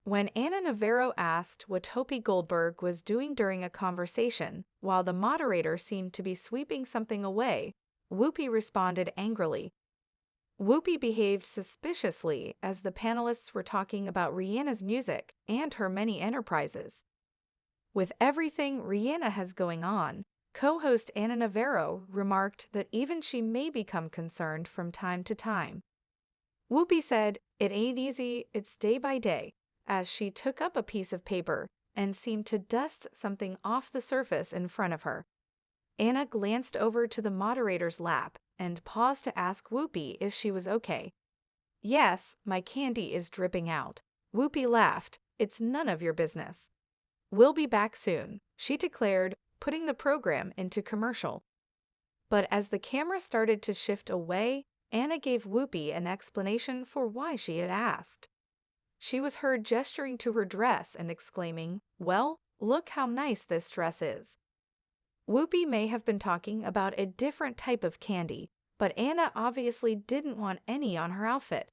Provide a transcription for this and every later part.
When Anna Navarro asked what Whoopi Goldberg was doing during a conversation, while the moderator seemed to be sweeping something away, Whoopi responded angrily. Whoopi behaved suspiciously as the panelists were talking about Rihanna's music and her many enterprises. With everything Rihanna has going on, co-host Anna Navarro remarked that even she may become concerned from time to time. Whoopi said, "It ain't easy, it's day by day," as she took up a piece of paper and seemed to dust something off the surface in front of her. Anna glanced over to the moderator's lap and paused to ask Whoopi if she was okay. "Yes, my candy is dripping out." Whoopi laughed. "It's none of your business." "We'll be back soon," she declared, putting the program into commercial. But as the camera started to shift away, Anna gave Whoopi an explanation for why she had asked. She was heard gesturing to her dress and exclaiming, "Well, look how nice this dress is." Whoopi may have been talking about a different type of candy, but Anna obviously didn't want any on her outfit.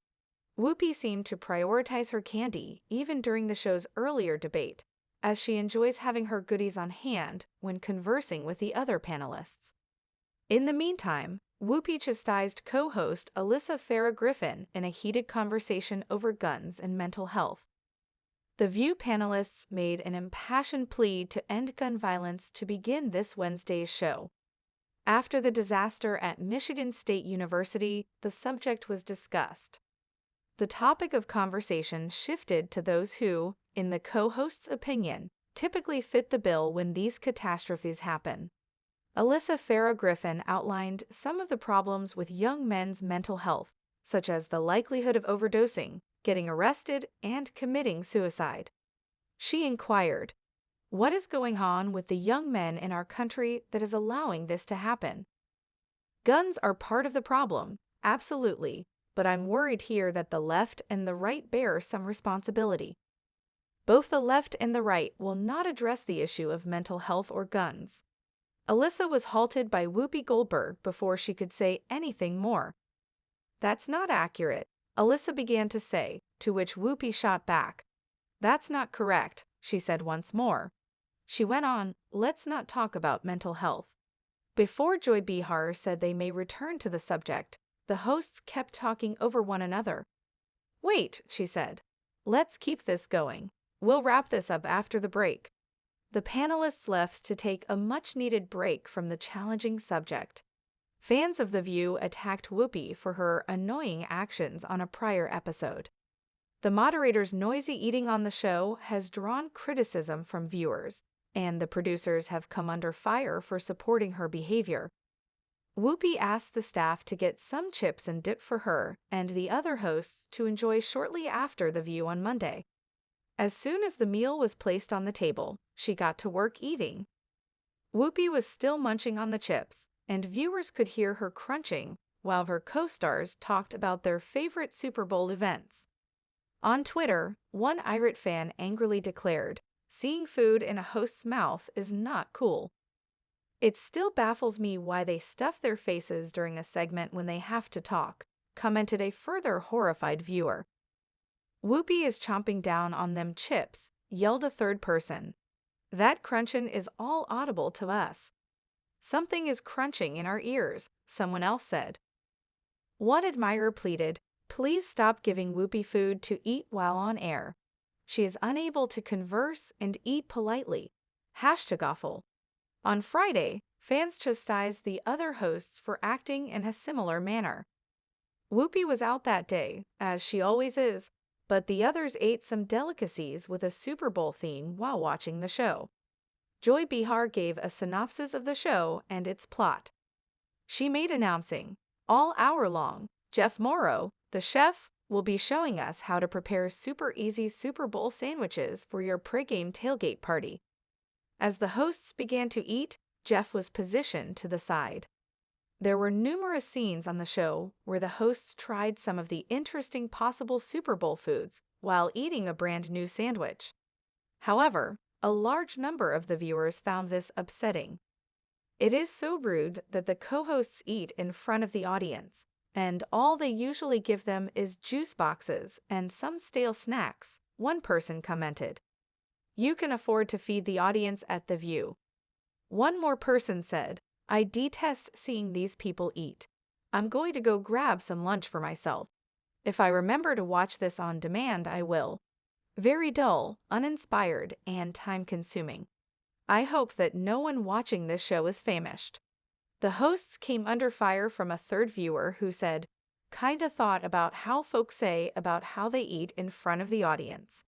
Whoopi seemed to prioritize her candy even during the show's earlier debate, as she enjoys having her goodies on hand when conversing with the other panelists. In the meantime, Whoopi chastised co-host Alyssa Farah Griffin in a heated conversation over guns and mental health. The View panelists made an impassioned plea to end gun violence to begin this Wednesday's show. After the disaster at Michigan State University, the subject was discussed. The topic of conversation shifted to those who, in the co-host's opinion, typically fit the bill when these catastrophes happen. Alyssa Farah Griffin outlined some of the problems with young men's mental health, such as the likelihood of overdosing, getting arrested, and committing suicide. She inquired, "What is going on with the young men in our country that is allowing this to happen?" "Guns are part of the problem, absolutely, but I'm worried here that the left and the right bear some responsibility. Both the left and the right will not address the issue of mental health or guns." Alyssa was halted by Whoopi Goldberg before she could say anything more. "That's not accurate," Alyssa began to say, to which Whoopi shot back. "That's not correct," she said once more. She went on, "Let's not talk about mental health." Before Joy Behar said they may return to the subject, the hosts kept talking over one another. "Wait," she said. "Let's keep this going. We'll wrap this up after the break." The panelists left to take a much-needed break from the challenging subject. Fans of The View attacked Whoopi for her annoying actions on a prior episode. The moderator's noisy eating on the show has drawn criticism from viewers, and the producers have come under fire for supporting her behavior. Whoopi asked the staff to get some chips and dip for her and the other hosts to enjoy shortly after The View on Monday. As soon as the meal was placed on the table, she got to work eating. Whoopi was still munching on the chips, and viewers could hear her crunching while her co-stars talked about their favorite Super Bowl events. On Twitter, one irate fan angrily declared, "Seeing food in a host's mouth is not cool." "It still baffles me why they stuff their faces during a segment when they have to talk," commented a further horrified viewer. "Whoopi is chomping down on them chips," yelled a third person. "That crunchin' is all audible to us." "Something is crunching in our ears," someone else said. One admirer pleaded, "Please stop giving Whoopi food to eat while on air. She is unable to converse and eat politely." #awful. On Friday, fans chastised the other hosts for acting in a similar manner. Whoopi was out that day, as she always is, but the others ate some delicacies with a Super Bowl theme while watching the show. Joy Behar gave a synopsis of the show and its plot. She made announcing, "All hour long, Jeff Morrow, the chef, will be showing us how to prepare super easy Super Bowl sandwiches for your pregame tailgate party." As the hosts began to eat, Jeff was positioned to the side. There were numerous scenes on the show where the hosts tried some of the interesting possible Super Bowl foods while eating a brand new sandwich. However, a large number of the viewers found this upsetting. It is so rude that the co-hosts eat in front of the audience, and all they usually give them is juice boxes and some stale snacks, one person commented. You can afford to feed the audience at The View. One more person said, I detest seeing these people eat. I'm going to go grab some lunch for myself. If I remember to watch this on demand, I will. Very dull, uninspired, and time-consuming. I hope that no one watching this show is famished. The hosts came under fire from a third viewer who said, kinda thought about how folks say about how they eat in front of the audience.